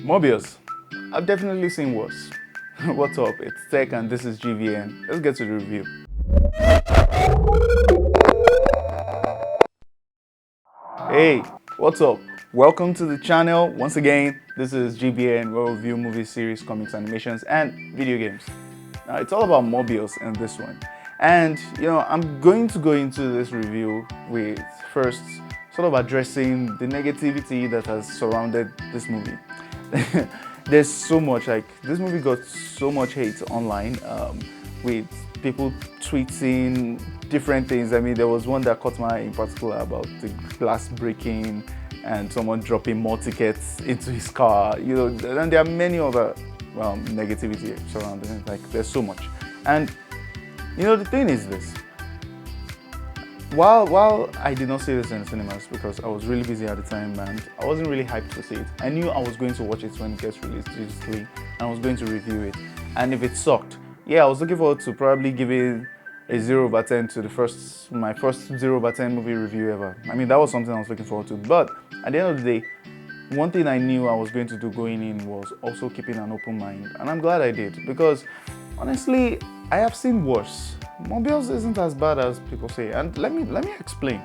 Morbius. I've definitely seen worse. What's up? It's Tech and this is GVN. Let's get to the review. Hey, what's up? Welcome to the channel. Once again, this is GVN where we review movies, series, comics, animations, and video games. Now, it's all about Morbius in this one. And, I'm going to go into this review with first sort of addressing the negativity that has surrounded this movie. There's so much, this movie got so much hate online with people tweeting different things. I mean, there was one that caught my eye in particular about the glass breaking and someone dropping more tickets into his car, and there are many other negativity surrounding it. Like, there's so much. And, the thing is this. While I did not see this in the cinemas because I was really busy at the time and I wasn't really hyped to see it, I knew I was going to watch it when it gets released digitally and I was going to review it. And if it sucked, I was looking forward to probably giving a 0/10 to my first 0/10 movie review ever. I mean, that was something I was looking forward to. But at the end of the day, one thing I knew I was going to do going in was also keeping an open mind. And I'm glad I did because honestly, I have seen worse. Morbius isn't as bad as people say, and let me explain.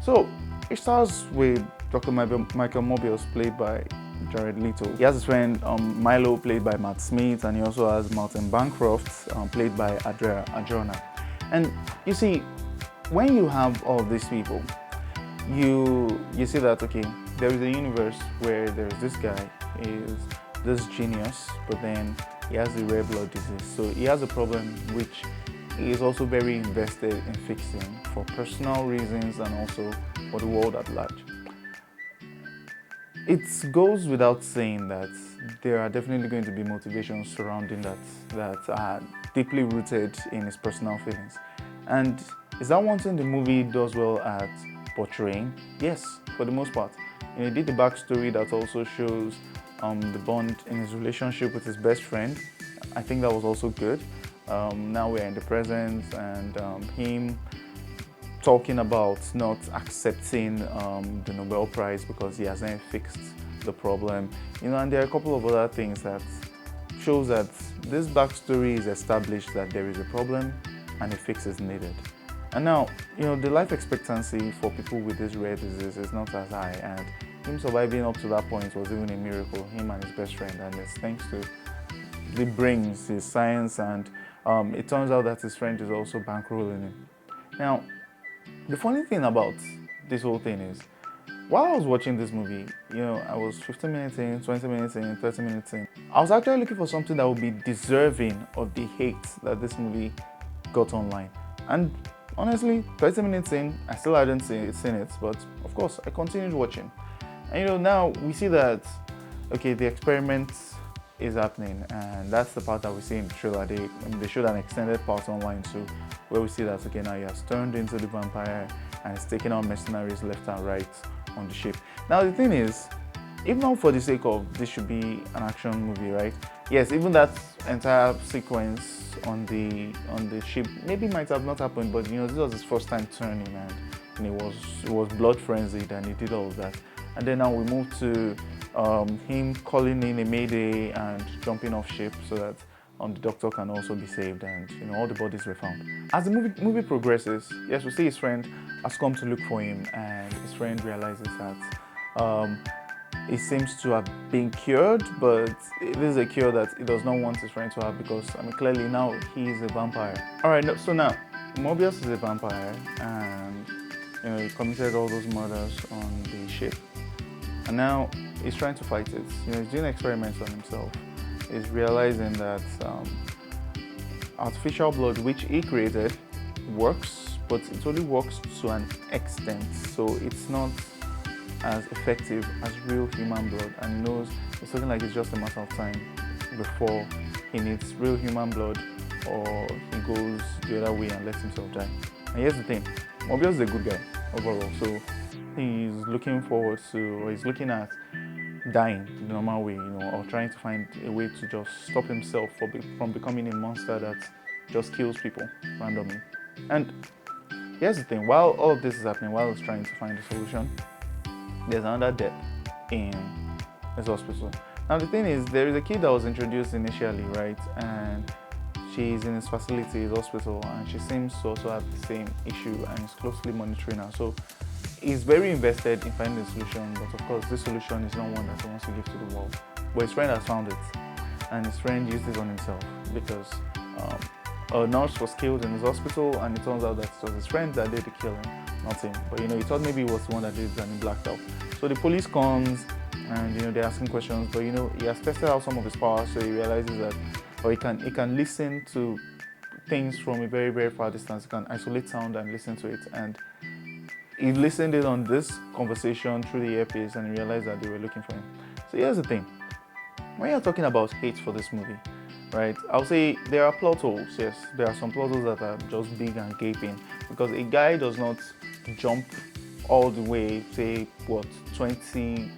So it starts with Dr. Michael Morbius, played by Jared Leto. He has his friend Milo, played by Matt Smith, and he also has Martin Bancroft, played by Adria Arjona. And you see, when you have all of these people, you see that okay, there is a universe where there is this guy, is this genius, but then he has the rare blood disease. So he has a problem which he is also very invested in fixing for personal reasons and also for the world at large. It goes without saying that there are definitely going to be motivations surrounding that are deeply rooted in his personal feelings. And is that one thing the movie does well at portraying? Yes, for the most part. It did the backstory that also shows the bond in his relationship with his best friend. I think that was also good. Now we're in the present and him talking about not accepting the Nobel Prize because he hasn't fixed the problem. And there are a couple of other things that shows that this backstory is established that there is a problem and a fix is needed. And now, the life expectancy for people with this rare disease is not as high, and him surviving up to that point was even a miracle, him and his best friend, and it's thanks to the brains, his science, and it turns out that his friend is also bankrolling him. Now, the funny thing about this whole thing is, while I was watching this movie, I was 15 minutes in, 20 minutes in, 30 minutes in. I was actually looking for something that would be deserving of the hate that this movie got online. And honestly, 30 minutes in, I still hadn't seen it, but of course, I continued watching. And now we see that, okay, the experiment is happening, and that's the part that we see in the trailer. They showed an extended part online too, where we see that okay, now he has turned into the vampire and is taking out mercenaries left and right on the ship. Now the thing is, if not for the sake of this should be an action movie, right? Yes, even that entire sequence on the ship maybe might have not happened, but this was his first time turning, and it was blood frenzied, and he did all of that. And then now we move to him calling in a mayday and jumping off ship so that the doctor can also be saved, and all the bodies were found. As the movie progresses, yes, we see his friend has come to look for him, and his friend realizes that he seems to have been cured, but it is a cure that he does not want his friend to have because clearly now he is a vampire. All right, so now Morbius is a vampire, and he committed all those murders on the ship. And now he's trying to fight it. He's doing experiments on himself. He's realizing that artificial blood, which he created, works, but it only works to an extent. So it's not as effective as real human blood. And he knows it's looking like it's just a matter of time before he needs real human blood or he goes the other way and lets himself die. And here's the thing, Morbius is a good guy overall. So he's looking forward to, or he's looking at dying the normal way, or trying to find a way to just stop himself from becoming a monster that just kills people randomly. And here's the thing, while all of this is happening, while he's trying to find a solution, there's another death in this hospital. Now the thing is, there is a kid that was introduced initially, right? And she's in his facility, his hospital, and she seems to also have the same issue and is closely monitoring her. So he's very invested in finding a solution, but of course this solution is not one that he wants to give to the world. But his friend has found it, and his friend used it on himself because a nurse was killed in his hospital, and it turns out that it was his friend that did the killing, not him. But he thought maybe it was the one that did it and he blacked out. So the police comes and they're asking questions, but he has tested out some of his powers, so he realizes that he can listen to things from a very, very far distance. He can isolate sound and listen to it. And he listened in on this conversation through the earpiece and he realized that they were looking for him. So here's the thing. When you're talking about hate for this movie, right, I'll say there are plot holes, yes. There are some plot holes that are just big and gaping because a guy does not jump all the way, say, 20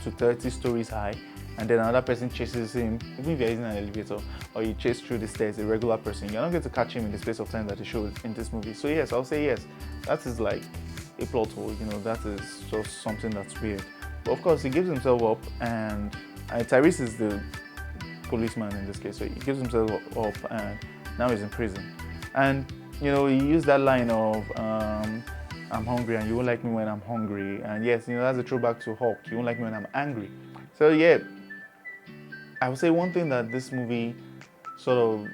to 30 stories high, and then another person chases him, even if you're using an elevator, or you chase through the stairs, a regular person, you're not going to catch him in the space of time that they showed in this movie. So yes, I'll say yes, that is like a plot hole, that is just something that's weird. But of course, he gives himself up, and Tyrese is the policeman in this case, so he gives himself up, and now he's in prison. And he used that line of, I'm hungry and you won't like me when I'm hungry. And yes, that's a throwback to Hulk. You won't like me when I'm angry. So yeah, I would say one thing that this movie sort of,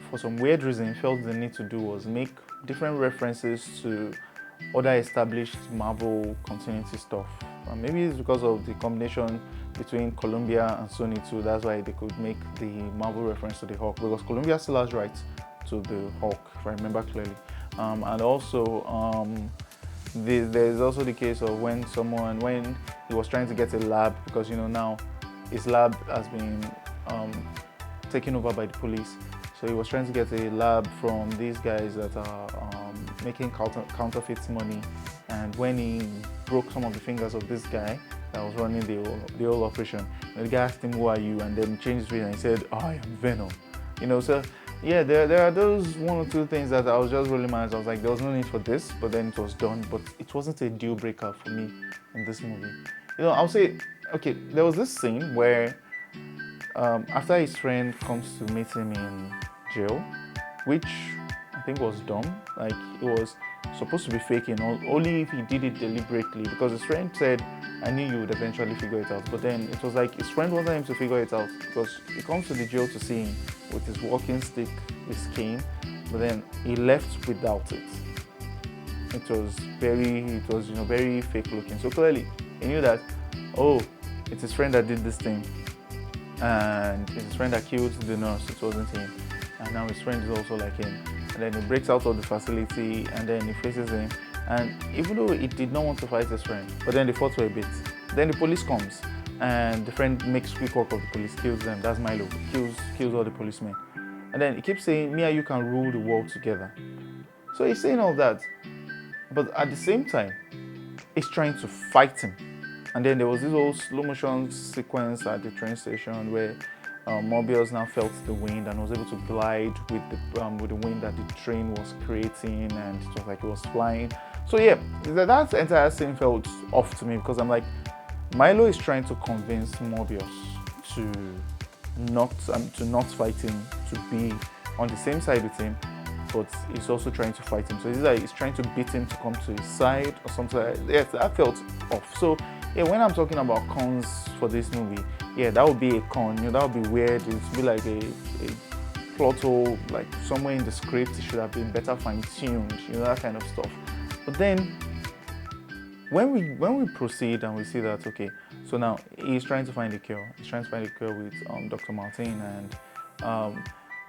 for some weird reason, felt the need to do was make different references to other established Marvel continuity stuff. And maybe it's because of the combination between Columbia and Sony too. That's why they could make the Marvel reference to the Hulk, because Columbia still has rights to the Hulk, if I remember clearly. And also, there's also the case of when he was trying to get a lab, because now his lab has been taken over by the police. So he was trying to get a lab from these guys that are making counterfeit money. And when he broke some of the fingers of this guy that was running the whole operation, the guy asked him, "Who are you?" And then he changed his face and he said, "I am Venom." So yeah, there are those one or two things that I was just rolling my eyes. I was like, there was no need for this, but then it was done. But it wasn't a deal breaker for me in this movie. I'll say, okay, there was this scene where after his friend comes to meet him in jail, which I think was dumb. Like, it was supposed to be faking, only if he did it deliberately, because his friend said, "I knew you would eventually figure it out." But then it was like his friend wanted him to figure it out, because he comes to the jail to see him with his walking stick, his cane, but then he left without it. It was very fake looking. So clearly he knew that, oh, it's his friend that did this thing, and it's his friend that killed the nurse. It wasn't him. And now his friend is also like him. And then he breaks out of the facility, and then he faces him. And even though he did not want to fight his friend, but then they fought for a bit. Then the police comes, and the friend makes quick work of the police, kills them. That's Milo, kills all the policemen. And then he keeps saying, "Me and you can rule the world together." So he's saying all that, but at the same time, he's trying to fight him. And then there was this whole slow motion sequence at the train station where Morbius now felt the wind and was able to glide with the wind that the train was creating, and it was like it was flying. So yeah, that entire scene felt off to me, because I'm like, Milo is trying to convince Morbius to not fight him, to be on the same side with him, but he's also trying to fight him. So he's trying to beat him to come to his side or something like that. Yes, that felt off. So yeah, when I'm talking about cons for this movie, yeah, that would be a con. That would be weird. It would be like a plot hole, like somewhere in the script it should have been better fine-tuned, that kind of stuff. But then when we proceed and we see that, okay, so now he's trying to find a cure. He's trying to find a cure with Dr. Martin, and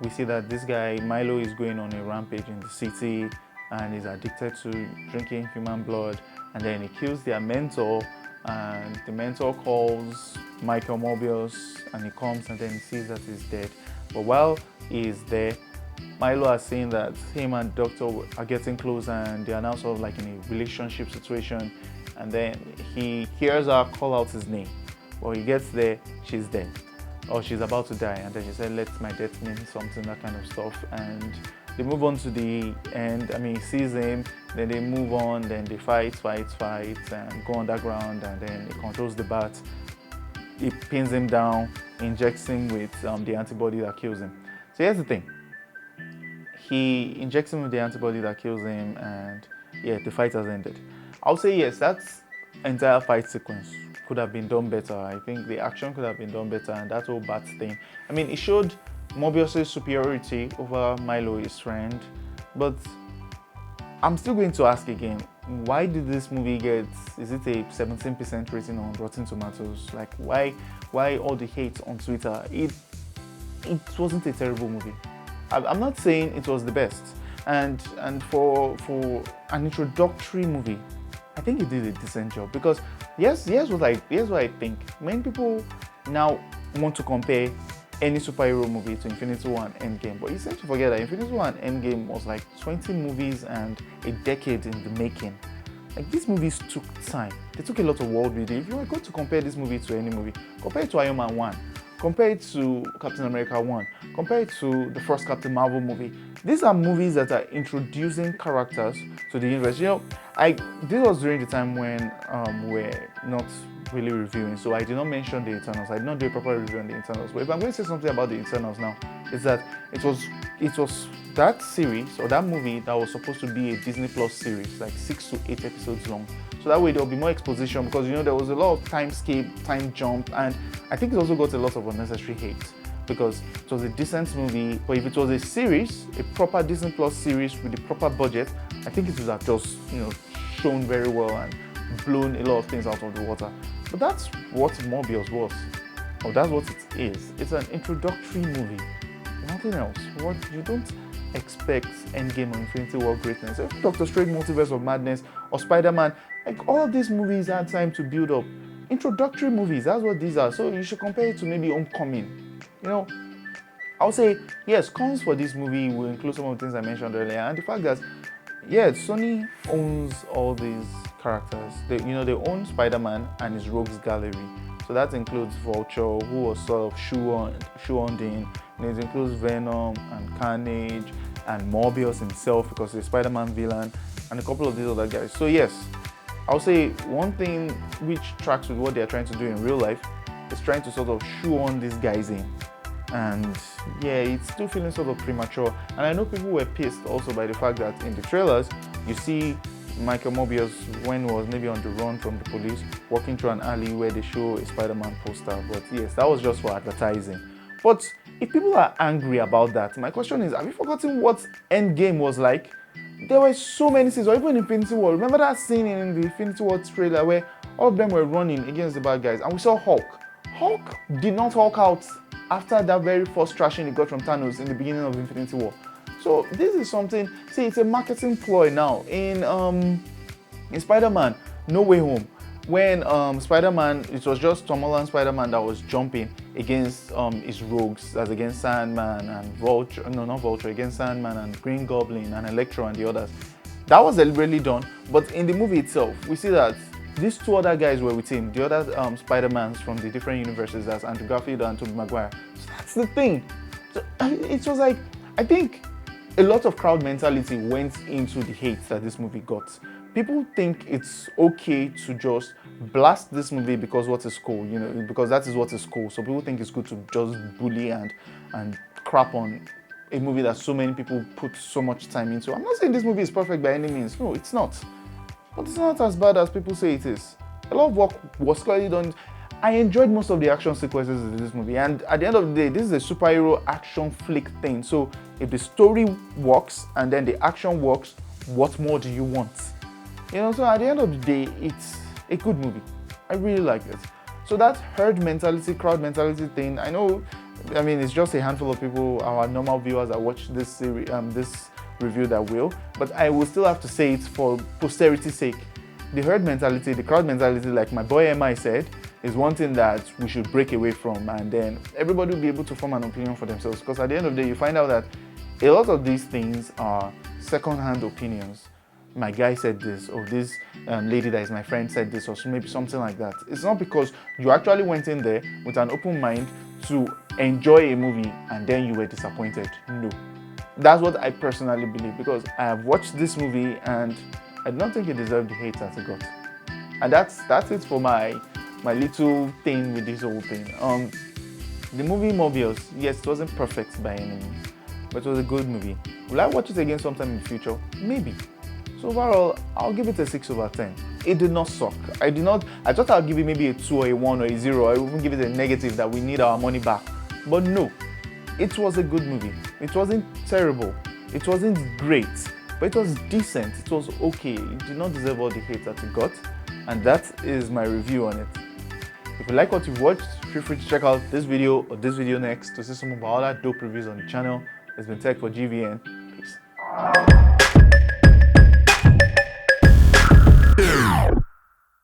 we see that this guy Milo is going on a rampage in the city, and is addicted to drinking human blood, and then he kills their mentor. And the mentor calls Michael Morbius, and he comes, and then he sees that he's dead. But while he is there, Milo has seen that him and Doctor are getting close, and they are now sort of like in a relationship situation. And then he hears her call out his name. When he gets there, she's dead, or she's about to die. And then she said, "Let my death mean something," that kind of stuff. And they move on to the end. I mean, he sees him, then they move on, then they fight, and go underground, and then he controls the bat. he pins him down, injects him with the antibody that kills him. So here's the thing. He injects him with the antibody that kills him, and yeah, the fight has ended. I'll say yes, that entire fight sequence could have been done better. I think the action could have been done better, and that whole bat thing. I mean, it showed Morbius' superiority over Milo, his friend, but I'm still going to ask again, why did this movie get, is it a 17% rating on Rotten Tomatoes? Like, why all the hate on Twitter? It wasn't a terrible movie. I'm not saying it was the best, and for an introductory movie, I think it did a decent job. Because here's what I think. Many people now want to compare any superhero movie to Infinity War and Endgame, but you seem to forget that Infinity War and Endgame was like 20 movies and a decade in the making. Like, these movies took time. They took a lot of world building. If you are going to compare this movie to any movie, compare it to Iron Man 1. Compare it to Captain America 1. Compare it to the first Captain Marvel movie. These are movies that are introducing characters to the universe. You know, this was during the time when we're not really reviewing, so I did not mention the Eternals. I did not do a proper review on the Eternals. But if I'm going to say something about the Eternals now, is that it was that series or that movie that was supposed to be a Disney Plus series, like 6 to 8 episodes long. So that way there'll be more exposition, because, you know, there was a lot of time skip, time jump, and I think it also got a lot of unnecessary hate because it was a decent movie. But if it was a series, a proper Disney Plus series with a proper budget, I think it would have just, you know, shown very well and blown a lot of things out of the water. But that's what Morbius was, or that's what it is. It's an introductory movie, nothing else. What you don't expect Endgame or Infinity War greatness. If Doctor Strange Multiverse of Madness or Spider-Man, like, all these movies had time to build up. Introductory movies, that's what these are. So you should compare it to maybe Homecoming. You know, I'll say yes, cons for this movie will include some of the things I mentioned earlier, and the fact that Sony owns all these characters. They own Spider-Man and his Rogues Gallery. So that includes Vulture, who was sort of shoehorned in. And it includes Venom and Carnage and Morbius himself, because he's a Spider-Man villain, and a couple of these other guys. So yes, I'll say one thing which tracks with what they're trying to do in real life is trying to sort of shoehorn these guys in. And yeah, it's still feeling sort of premature. And I know people were pissed also by the fact that in the trailers, you see Michael Morbius, when he was maybe on the run from the police, walking through an alley where they show a Spider-Man poster. But yes, that was just for advertising. But if people are angry about that, my question is, have you forgotten what Endgame was like? There were so many scenes, or even Infinity War. Remember that scene in the Infinity War trailer where all of them were running against the bad guys, and we saw Hulk. Hulk did not Hulk out after that very first thrashing he got from Thanos in the beginning of Infinity War. So this is something, see, it's a marketing ploy now. In Spider-Man No Way Home, when Spider-Man, it was just Tom Holland Spider-Man that was jumping against his rogues, that's against Sandman and Vulture, no, not Vulture, against Sandman and Green Goblin and Electro and the others. That was deliberately done, but in the movie itself, we see that these two other guys were with him, the other Spider-Mans from the different universes, that's Andrew Garfield and Tobey Maguire. So that's the thing. So it was like, I think a lot of crowd mentality went into the hate that this movie got. People think it's okay to just blast this movie because what is cool, you know, because that is what is cool. So people think it's good to just bully and crap on a movie that so many people put so much time into. I'm not saying this movie is perfect by any means. No, it's not. But it's not as bad as people say it is. A lot of work was clearly done. I enjoyed most of the action sequences in this movie, and at the end of the day, this is a superhero action flick thing. So if the story works and then the action works, what more do you want? You know, so at the end of the day, it's a good movie. I really like it. So that herd mentality, crowd mentality thing, I know, I mean, it's just a handful of people, our normal viewers that watch this series, this review that will, but I will still have to say it for posterity's sake. The herd mentality, the crowd mentality, like my boy MI said, is one thing that we should break away from, and then everybody will be able to form an opinion for themselves, because at the end of the day, you find out that a lot of these things are second-hand opinions. My guy said this, or this lady that is my friend said this, or maybe something like that. It's not because you actually went in there with an open mind to enjoy a movie and then you were disappointed. No. That's what I personally believe, because I have watched this movie and I don't think it deserved the hate that it got. And that's it for my my little thing with this whole thing. The movie Morbius, yes, it wasn't perfect by any means, but it was a good movie. Will I watch it again sometime in the future? Maybe. So overall, I'll give it a 6/10. It did not suck. I thought I'll give it maybe a 2 or a 1 or a 0, or even give it a negative that we need our money back. But no, it was a good movie. It wasn't terrible. It wasn't great, but it was decent. It was okay. It did not deserve all the hate that it got. And that is my review on it. If you like what you've watched, feel free to check out this video or this video next to see some of our other dope reviews on the channel. It's been Tech for GVN. Peace.